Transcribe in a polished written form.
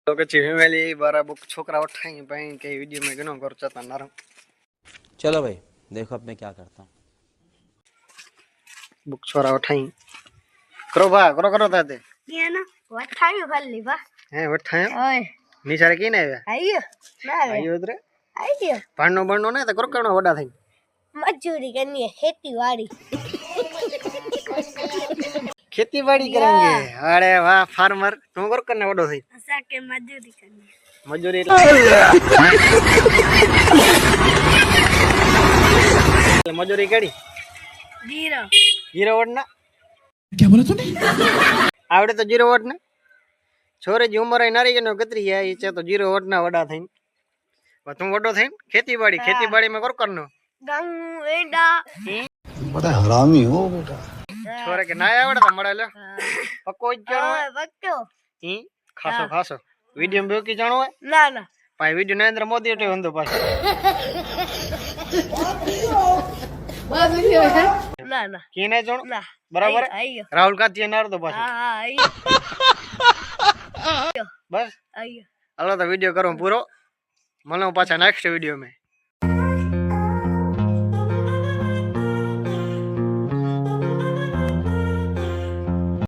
तो कच्ची फैमिली बारा बुक छोकरा उठाई भाई के वीडियो में गनो कर चाहता नरम। चलो भाई देखो अब मैं क्या करता हूँ। बुक छोरा उठाई करो बा करो ताते ये ना वठायो खाली बा हैं उठायो ओए निसारे की ने आइयो ना आयो उधरे आइयो भाणनो ने तो करो करो वडा થઈ मजदूरी करनी है खेती खेती बाड़ी बाड़ी करेंगे। अरे वाह फार्मर तुम करो करने वडो થઈ ऐसा के मजदूरी करनी है मजूरी मजूरी करी जीरो जीरो वोट ना क्या बोला तूने? आवड़े तो जीरो वोट ना छोरे जी उम्र नारी के कतरी है ये तो जीरो वोट ना वडा થઈ तुम वडो થઈ खेती बाड़ी में करो करनो गंगू एडा बड़ा हरामी हो बेटा। छोरे के ना आवड़े तो मड़े लो पक्को ज जानो है बक्तो ई खासो वीडियो में की जानो है ना ना पाई वीडियो नरेंद्र मोदी उठे होंदो पास ना ना की ने जानो ना बराबर है आइयो राहुल गांधी नार तो पास हां आइयो बस आइयो हलो तो वीडियो करो पूरो मलो पाछा नेक्स्ट वीडियो में।